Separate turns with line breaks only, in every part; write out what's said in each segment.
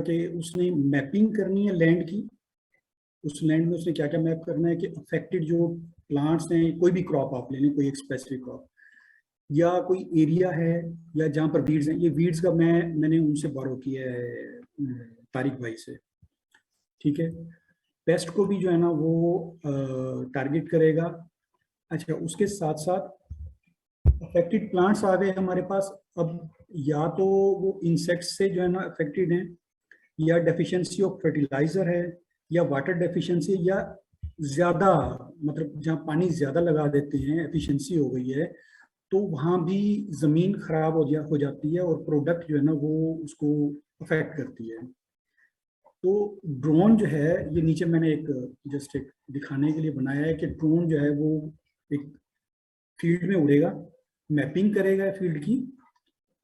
कि उसने मैपिंग करनी है लैंड की। उस लैंड में उसने क्या क्या मैप करना है कि अफेक्टेड जो प्लांट्स हैं, कोई भी क्रॉप आप ले लें, कोई एक स्पेसिफिक क्रॉप, या कोई एरिया है, या जहाँ पर वीड्स हैं। ये वीड्स का मैंने उनसे बोरो किया है, तारिक भाई से। ठीक है। पेस्ट को भी जो है ना वो टारगेट करेगा। अच्छा, उसके साथ साथ अफेक्टेड प्लांट्स आ गए हमारे पास। अब या तो वो इंसेक्ट्स से जो है ना अफेक्टेड हैं, या डेफिशिएंसी ऑफ फर्टिलाइजर है, या वाटर डेफिशिएंसी, या ज्यादा मतलब जहाँ पानी ज्यादा लगा देते हैं, एफिशिएंसी हो गई है, तो वहाँ भी जमीन खराब हो जाती है, और प्रोडक्ट जो है ना वो उसको अफेक्ट करती है। तो ड्रोन जो है, ये नीचे मैंने एक जस्ट एक दिखाने के लिए बनाया है कि ड्रोन जो है वो एक फील्ड में उड़ेगा, मैपिंग करेगा फील्ड की,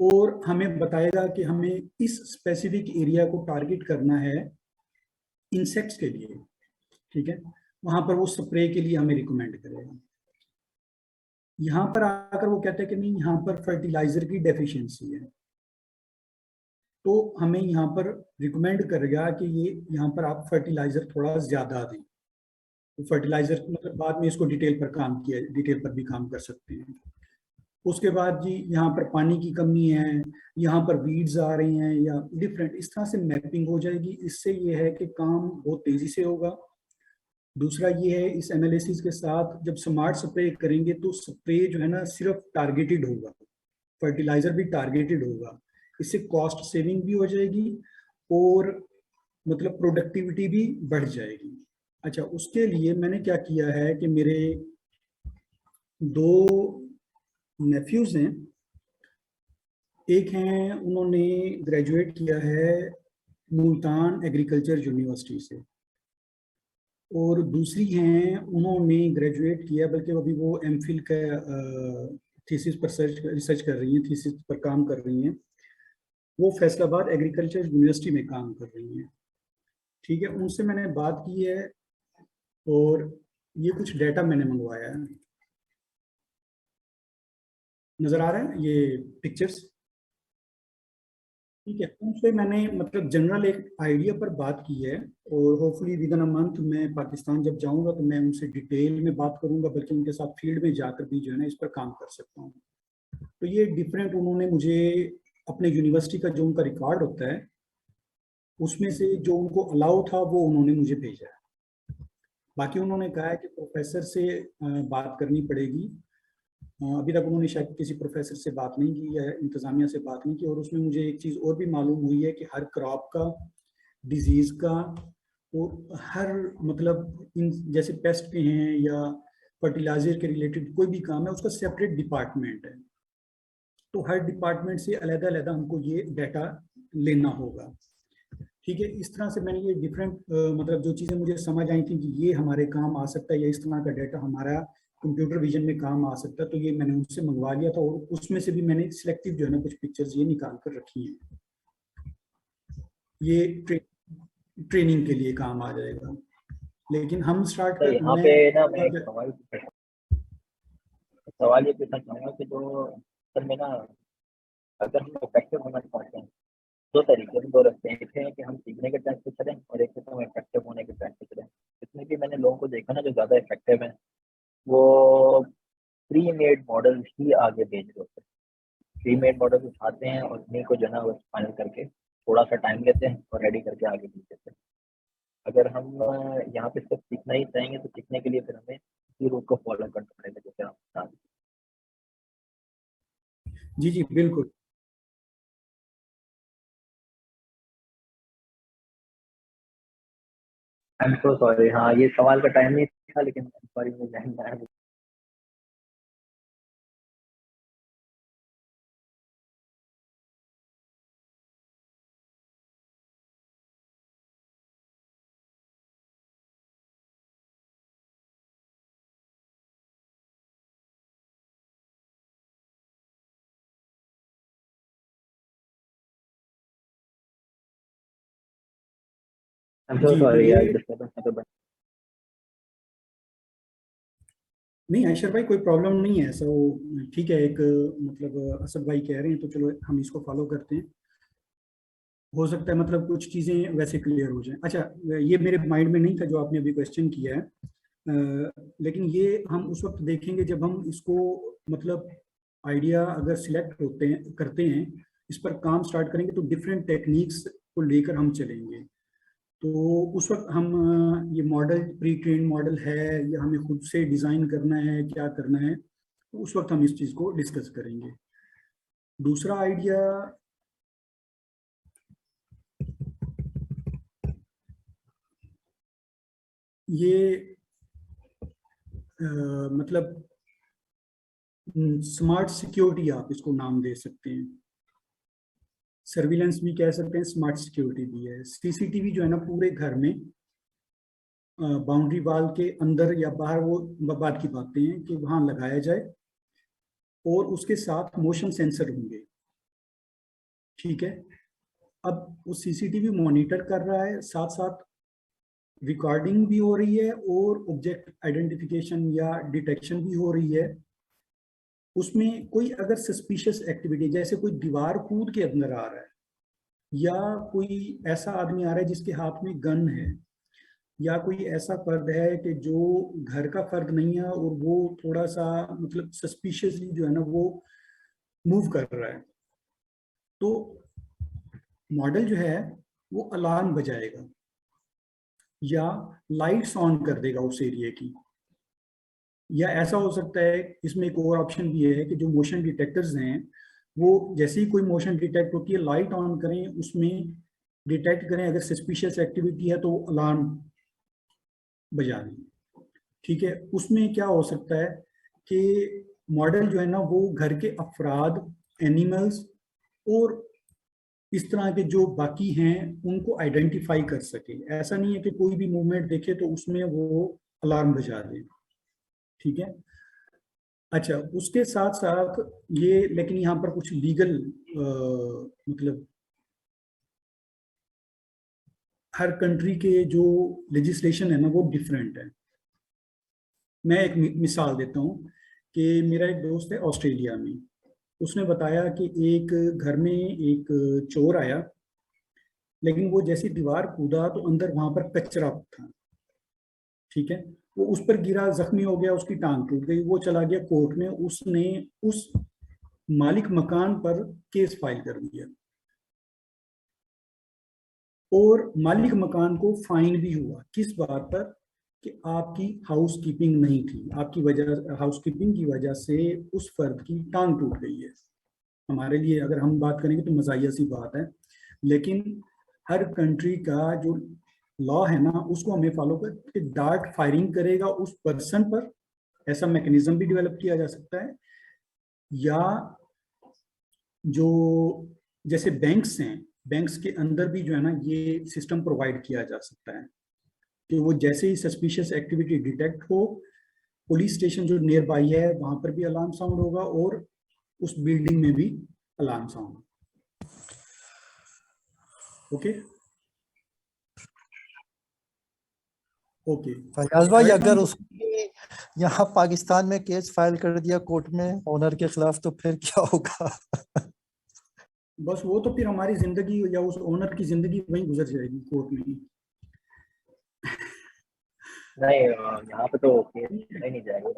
और हमें बताएगा कि हमें इस स्पेसिफिक एरिया को टारगेट करना है इंसेक्ट्स के लिए। ठीक है। वहां पर वो स्प्रे के लिए हमें रिकमेंड करेगा। यहाँ पर आकर वो कहते हैं कि नहीं, यहाँ पर फर्टिलाइजर की डेफिशिएंसी है, तो हमें यहाँ पर रिकमेंड करेगा कि ये यहाँ पर आप फर्टिलाइजर थोड़ा ज्यादा दें। तो फर्टिलाइजर मतलब बाद में इसको डिटेल पर भी काम कर सकते हैं। उसके बाद जी यहाँ पर पानी की कमी है, यहाँ पर वीड्स आ रही हैं, या डिफरेंट इस तरह से मैपिंग हो जाएगी। इससे ये है कि काम बहुत तेजी से होगा। दूसरा ये है, इस एनालिसिस के साथ जब स्मार्ट स्प्रे करेंगे तो स्प्रे जो है ना सिर्फ टारगेटेड होगा, फर्टिलाइजर भी टारगेटेड होगा। इससे कॉस्ट सेविंग भी हो जाएगी, और मतलब प्रोडक्टिविटी भी बढ़ जाएगी। अच्छा, उसके लिए मैंने क्या किया है कि मेरे दो नेफ्यूज हैं। एक हैं, उन्होंने ग्रेजुएट किया है मुल्तान एग्रीकल्चर यूनिवर्सिटी से, और दूसरी हैं उन्होंने ग्रेजुएट किया, बल्कि अभी वो एमफिल का थीसिस पर रिसर्च कर रही हैं, थीसिस पर काम कर रही हैं। वो फैसलाबाद एग्रीकल्चर यूनिवर्सिटी में काम कर रही हैं। ठीक है, उनसे मैंने बात की है, और ये कुछ डेटा मैंने मंगवाया है। नजर आ रहा है ये पिक्चर्स? ठीक है, उनसे मैंने मतलब जनरल एक आइडिया पर बात की है, और hopefully with in a month मैं पाकिस्तान जब जाऊंगा तो मैं उनसे डिटेल में बात करूंगा, बल्कि उनके साथ फील्ड में जाकर भी जो है ना इस पर काम कर सकता हूँ। तो ये डिफरेंट उन्होंने मुझे अपने यूनिवर्सिटी का जो उनका रिकॉर्ड होता है, उसमें से जो उनको अलाउ था वो उन्होंने मुझे भेजा है। बाकी उन्होंने कहा है कि प्रोफेसर से बात करनी पड़ेगी। अभी तक उन्होंने शायद किसी प्रोफेसर से बात नहीं की, या इंतजामिया से बात नहीं की। और उसमें मुझे एक चीज़ और भी मालूम हुई है कि हर क्रॉप का, डिजीज का, और हर मतलब इन जैसे पेस्ट के हैं या फर्टिलाइजर के रिलेटेड कोई भी काम है, उसका सेपरेट डिपार्टमेंट है। तो हर डिपार्टमेंट से अलग अलग हमको ये डाटा लेना होगा। ठीक है, इस तरह से मैंने ये डिफरेंट मतलब जो चीज़ें मुझे समझ आई थी कि ये हमारे काम आ सकता है, या इस तरह का डाटा हमारा कंप्यूटर विजन में काम आ सकता है, तो ये मैंने उनसे मंगवा लिया था, और उसमें से भी मैंने सिलेक्टिव जो है ना कुछ पिक्चर्स ये निकाल कर रखी हैं। ये ट्रेनिंग के लिए काम आ जाएगा। लेकिन हम स्टार्ट
तो
कर
यहाँ
मैं
पे ना मैं एक सवाल ये पूछना चाहूँगा कि जो असल में ना, अगर हम इफेक्टिव होना चाहते हैं, दो तरीके हैं, दो रास्ते हैं। एक है कि हम सीखने के ट्रैक पे चलें, और एक है कि हम इफेक्टिव होने के ट्रैक पे चलें। इसमें भी मैंने लोगों को देखा ना, जो ज़्यादा इफेक्टिव है वो प्री मेड मॉडल ही आगे भेज रहे होते हैं। प्री मेड मॉडल उठाते हैं और उन्हीं को जो है ना फाइनल करके थोड़ा सा टाइम लेते हैं और रेडी करके आगे भेज देते हैं। अगर हम यहाँ पे सिर्फ सीखना ही चाहेंगे तो सीखने के लिए फिर हमें इसी रूट को फॉलो करना पड़ेगा, जैसे आप बता रहे
जी जी बिल्कुल।
हैं। आई एम सो सॉरी, हाँ ये सवाल का टाइम नहीं था, लेकिन सॉरी मुझे ध्यान में आया। आई एम सो
जी तो
सॉरी
ये,
यार, डिस्टर्बेंस में तो
नहीं ऐशर भाई कोई प्रॉब्लम नहीं है ऐसा, वो ठीक है। एक मतलब असद भाई कह रहे हैं तो चलो हम इसको फॉलो करते हैं। हो सकता है मतलब कुछ चीजें वैसे क्लियर हो जाएं। अच्छा, ये मेरे माइंड में नहीं था जो आपने अभी क्वेश्चन किया है, लेकिन ये हम उस वक्त देखेंगे जब हम इसको मतलब आइडिया अगर सिलेक्ट होते हैं करते हैं, इस पर काम स्टार्ट करेंगे तो डिफरेंट टेक्निक्स को लेकर हम चलेंगे। तो उस वक्त हम ये मॉडल प्री ट्रेन मॉडल है या हमें खुद से डिजाइन करना है, क्या करना है, तो उस वक्त हम इस चीज को डिस्कस करेंगे। दूसरा आइडिया, ये मतलब स्मार्ट सिक्योरिटी आप इसको नाम दे सकते हैं, सर्विलेंस भी कह सकते हैं, स्मार्ट सिक्योरिटी भी है। सीसीटीवी जो है ना पूरे घर में बाउंड्री वाल के अंदर या बाहर, वो बात की बातें हैं कि वहां लगाया जाए और उसके साथ मोशन सेंसर होंगे। ठीक है, अब वो सीसीटीवी मॉनिटर कर रहा है, साथ साथ रिकॉर्डिंग भी हो रही है और ऑब्जेक्ट आइडेंटिफिकेशन या डिटेक्शन भी हो रही है। उसमें कोई अगर सस्पिशियस एक्टिविटी, जैसे कोई दीवार कूद के अंदर आ रहा है, या कोई ऐसा आदमी आ रहा है जिसके हाथ में गन है, या कोई ऐसा फर्द है कि जो घर का फर्द नहीं है और वो थोड़ा सा मतलब सस्पिशियसली जो है ना वो मूव कर रहा है, तो मॉडल जो है वो अलार्म बजाएगा या लाइट्स ऑन कर देगा उस एरिया की। या ऐसा हो सकता है, इसमें एक और ऑप्शन भी है कि जो मोशन डिटेक्टर्स हैं वो जैसे ही कोई मोशन डिटेक्ट होती है लाइट ऑन करें, उसमें डिटेक्ट करें, अगर सस्पिशियस एक्टिविटी है तो अलार्म बजा दें। ठीक है, उसमें क्या हो सकता है कि मॉडल जो है ना वो घर के अफराद, एनिमल्स और इस तरह के जो बाकी हैं उनको आइडेंटिफाई कर सके। ऐसा नहीं है कि कोई भी मूवमेंट देखे तो उसमें वो अलार्म बजा दे। ठीक है, अच्छा, उसके साथ साथ ये, लेकिन यहाँ पर कुछ लीगल मतलब हर कंट्री के जो लेजिस्लेशन है ना वो डिफरेंट है। मैं एक मिसाल देता हूँ कि मेरा एक दोस्त है ऑस्ट्रेलिया में, उसने बताया कि एक घर में एक चोर आया, लेकिन वो जैसी दीवार कूदा तो अंदर वहां पर कचरा था। ठीक है, वो उस पर गिरा, जख्मी हो गया, उसकी टांग टूट गई, वो चला गया कोर्ट में, उसने उस मालिक मकान पर केस फाइल कर दिया और मालिक मकान को फाइन भी हुआ। किस बात पर? कि आपकी हाउस कीपिंग नहीं थी, आपकी वजह, हाउस कीपिंग की वजह से उस फर्द की टांग टूट गई है। हमारे लिए अगर हम बात करेंगे तो मजाहिया सी बात है, लेकिन हर कंट्री का जो लॉ है ना उसको हमें फॉलो कर, डार्ट फायरिंग करेगा उस पर्सन पर, ऐसा मैकेनिज्म भी डेवलप किया जा सकता है। या जो जैसे बैंक्स हैं, बैंक्स के अंदर भी जो है ना ये सिस्टम प्रोवाइड किया जा सकता है कि वो जैसे ही सस्पिशियस एक्टिविटी डिटेक्ट हो, पुलिस स्टेशन जो नियर बाई है वहां पर भी अलार्म साउंड होगा और उस बिल्डिंग में भी alarm sound. Okay okay.
Fayaz भाई,
थर्ड
अगर
वन,
उसने यहाँ पाकिस्तान में केस फाइल कर दिया कोर्ट में ओनर के खिलाफ, तो फिर क्या होगा?
बस वो तो फिर हमारी जिंदगी या उस ओनर की जिंदगी वहीं गुजर जाएगी कोर्ट में ही।
नहीं, यहाँ पे तो केस नहीं जाएगा।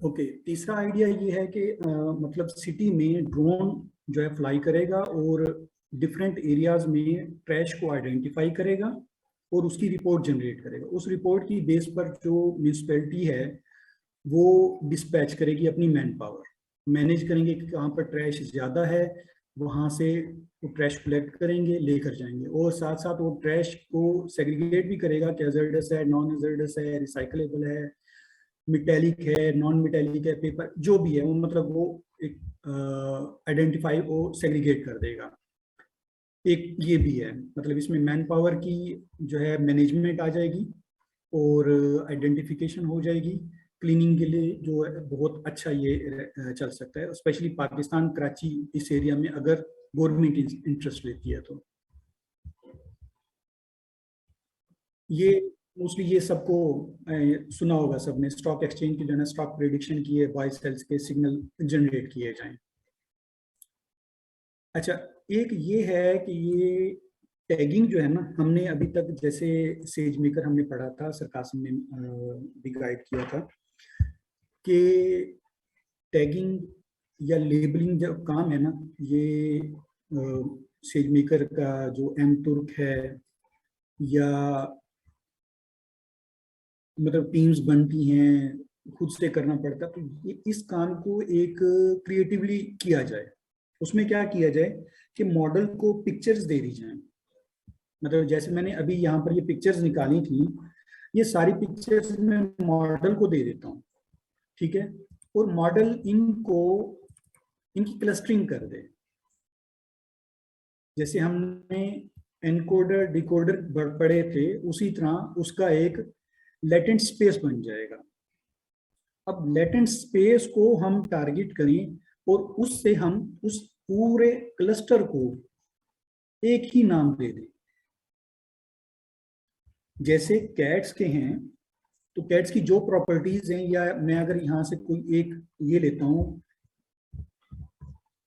ओके, तीसरा आइडिया ये है कि मतलब सिटी में ड्रोन जो है फ्लाई करेगा और डिफरेंट एरियाज में ट्रैश को आइडेंटिफाई करेगा और उसकी रिपोर्ट जनरेट करेगा। उस रिपोर्ट की बेस पर जो म्यूनिसपैलिटी है वो डिस्पैच करेगी अपनी मैन पावर, मैनेज करेंगे कि कहाँ पर ट्रैश ज़्यादा है, वहाँ से वो ट्रैश कलेक्ट करेंगे, लेकर जाएंगे, और साथ साथ वो ट्रैश को सेग्रीगेट भी करेगा कि हैजर्डस है, नॉन हैजर्डस है, रिसाइकलेबल है, मिटेलिक है, नॉन मिटेलिक है, पेपर जो भी है वो मतलब वो एक आइडेंटिफाई वो सेग्रीगेट कर देगा। एक ये भी है, मतलब इसमें मैन पावर की जो है मैनेजमेंट आ जाएगी और आइडेंटिफिकेशन हो जाएगी, क्लीनिंग के लिए जो है बहुत अच्छा ये चल सकता है, स्पेशली पाकिस्तान कराची इस एरिया में अगर गवर्नमेंट इंटरेस्ट लेती है तो। ये मोस्टली ये सबको सुना होगा सबने, स्टॉक एक्सचेंज की जो है ना स्टॉक प्रेडिक्शन की है, बाय सेल्स के सिग्नल जनरेट किए जाएं। अच्छा, एक ये है कि ये टैगिंग जो है ना, हमने अभी तक जैसे सेज मेकर हमने पढ़ा था, सरकासम ने भी गाइड किया था कि टैगिंग या लेबलिंग जो काम है ना, ये सेज मेकर का जो एम तुर्क है या मतलब टीम्स बनती हैं, खुद से करना पड़ता, तो ये इस काम को एक क्रिएटिवली किया जाए। उसमें क्या किया जाए कि मॉडल को पिक्चर्स दे दी जाए। मतलब जैसे मैंने अभी यहाँ पर ये पिक्चर्स निकाली थी, ये सारी पिक्चर्स मैं मॉडल को दे देता हूँ, ठीक है, और मॉडल इनकी क्लस्टरिंग कर दे। जैसे हमने एनकोडर डिकोडर पढ़े थे, उसी तरह उसका एक लेटेंट स्पेस बन जाएगा। अब लेटेंट स्पेस को हम टारगेट करें और उससे हम उस पूरे क्लस्टर को एक ही नाम दे दें। जैसे कैट्स के हैं तो कैट्स की जो प्रॉपर्टीज हैं, या मैं अगर यहाँ से कोई एक ये लेता हूँ,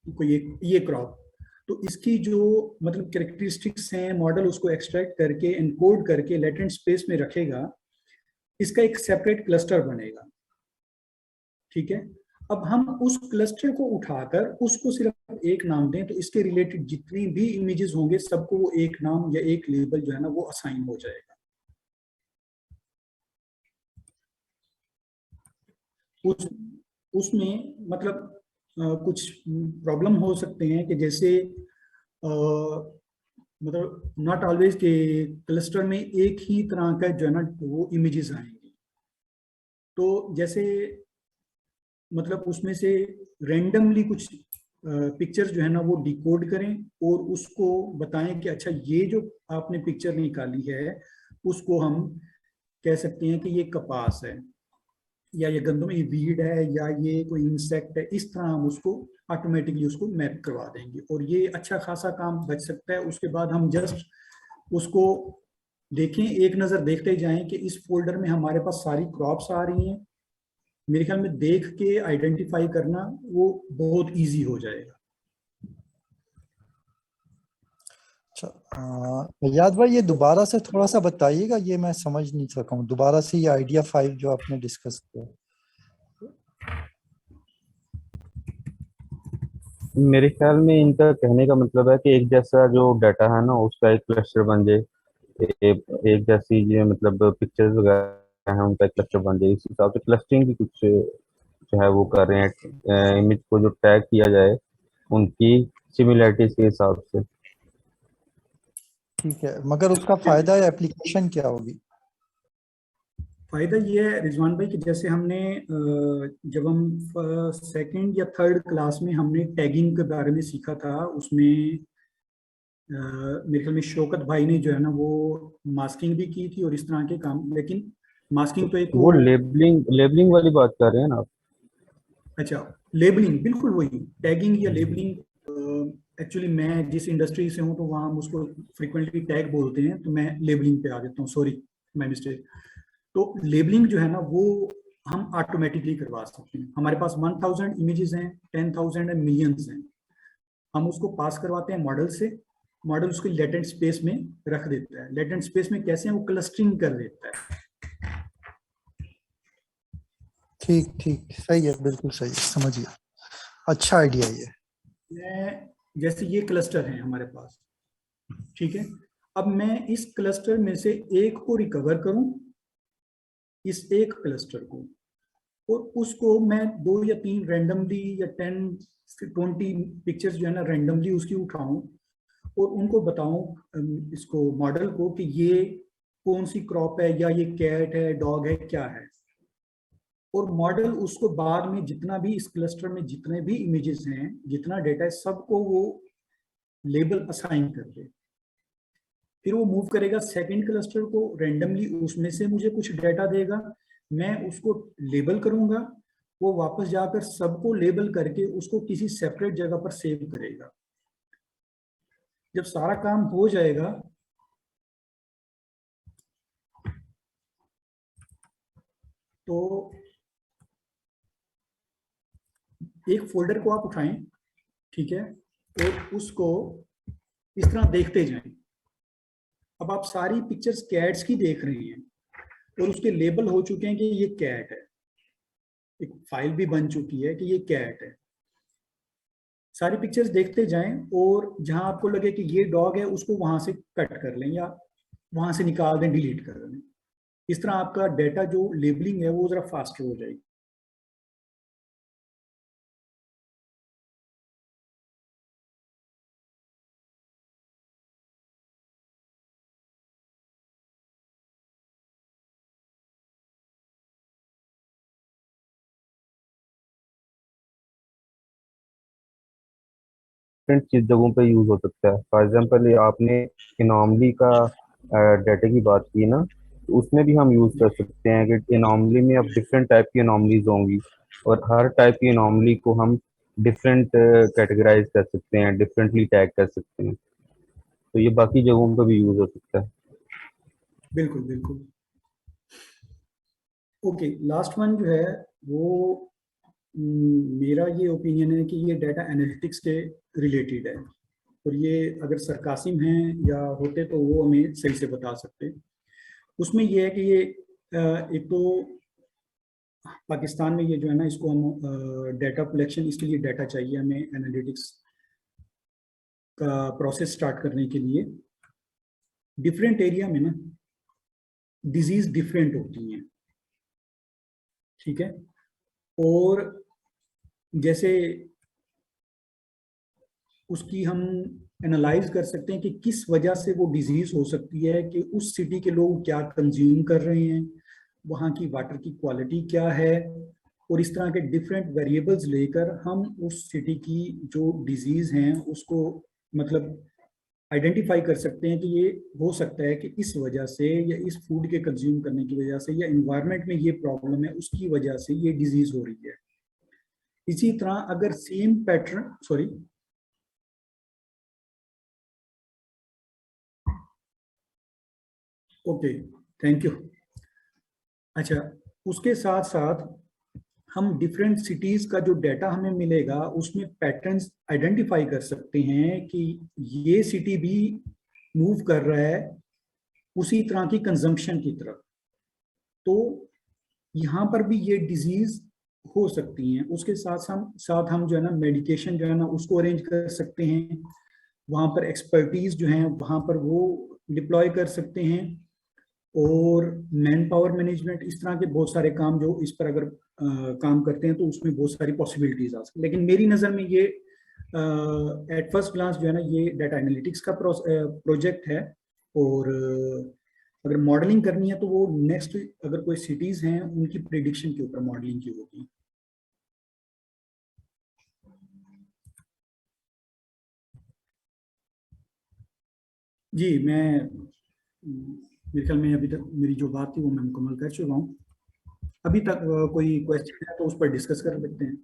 कोई एक ये क्रॉप, तो इसकी जो मतलब कैरेक्टरिस्टिक्स हैं, मॉडल उसको एक्सट्रैक्ट करके एनकोड करके लेटेंट स्पेस में रखेगा, इसका एक सेपरेट क्लस्टर बनेगा, ठीक है। अब हम उस क्लस्टर को उठाकर उसको सिर्फ एक नाम दें तो इसके रिलेटेड जितनी भी इमेजेस होंगे सबको वो एक नाम या एक लेबल जो है ना वो असाइन हो जाएगा। उसमें मतलब कुछ प्रॉब्लम हो सकते हैं कि जैसे मतलब नॉट ऑलवेज के क्लस्टर में एक ही तरह का जो है ना वो इमेजेस आएंगे, तो जैसे मतलब उसमें से रेंडमली कुछ पिक्चर्स जो है ना वो डिकोड करें और उसको बताएं कि अच्छा ये जो आपने पिक्चर निकाली है उसको हम कह सकते हैं कि ये कपास है, या ये गंदम, ये वीड है, या ये कोई इंसेक्ट है। इस तरह हम उसको ऑटोमेटिकली उसको मैप करवा देंगे और ये अच्छा खासा काम बच सकता है। उसके बाद हम जस्ट उसको देखें, एक नज़र देखते जाएं कि इस फोल्डर में हमारे पास सारी क्रॉप्स आ रही हैं। मेरे ख्याल में देख के आइडेंटिफाई करना वो बहुत इजी हो जाएगा।
अच्छा, याद भाई ये दोबारा से थोड़ा सा बताइएगा, ये मैं समझ नहीं सका हूँ। दोबारा से ये आइडिया 5 जो आपने डिस्कस किया।
मेरे ख्याल में इनका कहने का मतलब है कि एक जैसा जो डाटा है ना उसका एक क्लस्टर बन जाए, एक जैसी ये मतलब पिक्चर्स वगैरह हैं उनका एक क्लस्टर बन जाए। इस हिसाब से क्लस्टरिंग की कुछ जो है वो कर रहे हैं, इमेज को जो टैग किया जाए उनकी सिमिलैरिटीज के हिसाब से।
ठीक है, मगर उसका फायदा या एप्लीकेशन क्या होगी?
फायदा ये है रिजवान भाई कि जैसे हमने जब हम सेकंड या थर्ड क्लास में हमने टैगिंग के बारे में सीखा था, उसमें मेरे ख्याल में शौकत भाई ने जो है ना वो मास्किंग भी की थी और इस तरह के काम। लेकिन मास्किंग तो एक
वो लेबलिंग वाली बात कर रहे हैं ना आप?
अच्छा, लेबलिंग बिल्कुल वही टैगिंग या लेबलिंग। एक्चुअली मैं जिस इंडस्ट्री से हूँ तो वहाँ हम उसको फ्रिक्वेंटली टैग बोलते हैं, तो मैं लेबलिंग पे आ देता हूँ, सॉरी माय मिस्टेक। तो लेबलिंग जो है ना वो हम ऑटोमेटिकली करवा सकते हैं। हमारे पास 1000 इमेजेस हैं, 10,000 एंड मिलियंस हैं। हम उसको पास करवाते हैं मॉडल से, मॉडल उसको लेटेंट स्पेस में रख देता है। लेटेंट स्पेस में कैसे है, वो क्लस्टरिंग कर देता है।
ठीक ठीक, सही है, बिल्कुल सही है, समझिए। अच्छा आइडिया ये।
जैसे ये क्लस्टर है हमारे पास, ठीक है। अब मैं इस क्लस्टर में से एक को रिकवर करूं, इस एक क्लस्टर को, और उसको मैं 2 या 3 रैंडमली या 10-20 पिक्चर्स जो है ना रैंडमली उसकी उठाऊं और उनको बताऊं इसको मॉडल को कि ये कौन सी क्रॉप है, या ये कैट है, डॉग है, क्या है। और मॉडल उसको बाद में जितना भी इस क्लस्टर में जितने भी इमेजेस हैं, जितना डेटा है, सबको वो लेबल असाइन कर दे। फिर वो मूव करेगा सेकंड क्लस्टर को, रैंडमली उसमें से मुझे कुछ डेटा देगा, मैं उसको लेबल करूंगा, वो वापस जाकर सबको लेबल करके उसको किसी सेपरेट जगह पर सेव करेगा। जब सारा काम हो जाएगा तो एक फोल्डर को आप उठाएं, ठीक है, और उसको इस तरह देखते जाएं। अब आप सारी पिक्चर्स कैट्स की देख रहे हैं और उसके लेबल हो चुके हैं कि ये कैट है, एक फाइल भी बन चुकी है कि ये कैट है। सारी पिक्चर्स देखते जाएं और जहां आपको लगे कि ये डॉग है उसको वहां से कट कर लें या वहां से निकाल दें, डिलीट कर दें। इस तरह आपका डेटा जो लेबलिंग है वो जरा फास्टर हो जाएगी।
डिफरेंट चीज जगहों पे यूज हो सकता है। फॉर एग्जांपल आपने इनॉमली का डाटा की बात की ना, तो उसमें भी हम यूज कर सकते हैं कि इनॉमली में अब डिफरेंट टाइप की इनॉमलीज होंगी और हर टाइप की इनॉमली को हम डिफरेंट कैटेगराइज कर सकते हैं, डिफरेंटली टैग कर सकते हैं। तो ये बाकी जगहों पे भी यूज हो सकता है।
बिल्कुल बिल्कुल। ओके, लास्ट वन जो है वो मेरा ये ओपिनियन है कि ये डाटा एनालिटिक्स के रिलेटेड है, और ये अगर सरकासिम हैं या होते तो वो हमें सही से बता सकते। उसमें ये है कि ये एक तो पाकिस्तान में ये जो है ना, इसको हम डाटा कलेक्शन, इसके लिए डाटा चाहिए हमें एनालिटिक्स का प्रोसेस स्टार्ट करने के लिए। डिफरेंट एरिया में ना डिजीज डिफरेंट होती हैं, ठीक है, और जैसे उसकी हम एनालाइज कर सकते हैं कि किस वजह से वो डिजीज हो सकती है, कि उस सिटी के लोग क्या कंज्यूम कर रहे हैं, वहाँ की वाटर की क्वालिटी क्या है, और इस तरह के डिफरेंट वेरिएबल्स लेकर हम उस सिटी की जो डिजीज हैं उसको मतलब आइडेंटिफाई कर सकते हैं कि ये हो सकता है कि इस वजह से या इस फूड के कंज्यूम करने की वजह से या इन्वायरमेंट में ये प्रॉब्लम है उसकी वजह से ये डिजीज हो रही है। इसी तरह अगर same pattern, sorry, okay, thank you. अच्छा, उसके साथ साथ हम डिफरेंट सिटीज का जो डाटा हमें मिलेगा उसमें पैटर्न्स आइडेंटिफाई कर सकते हैं कि ये सिटी भी मूव कर रहा है उसी तरह की कंजम्पशन की तरफ, तो यहाँ पर भी ये डिजीज हो सकती हैं। उसके साथ हम जो है ना मेडिकेशन जो है ना उसको अरेंज कर सकते हैं, वहाँ पर एक्सपर्टीज जो है वहाँ पर वो डिप्लॉय कर सकते हैं, और मैन पावर मैनेजमेंट, इस तरह के बहुत सारे काम जो इस पर अगर काम करते हैं तो उसमें बहुत सारी पॉसिबिलिटीज आ सकती। लेकिन मेरी नज़र में ये एट फर्स्ट ग्लांस जो है ना ये डाटा एनालिटिक्स का प्रोजेक्ट है, और अगर मॉडलिंग करनी है तो वो नेक्स्ट अगर कोई सिटीज हैं उनकी प्रिडिक्शन के ऊपर मॉडलिंग की होगी। जी, मेरे ख्याल में अभी तक मेरी जो बात थी वो मैं मुकम्मल कर चुका हूँ। अभी तक कोई क्वेश्चन है तो उस पर डिस्कस कर सकते हैं।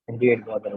जी बहुत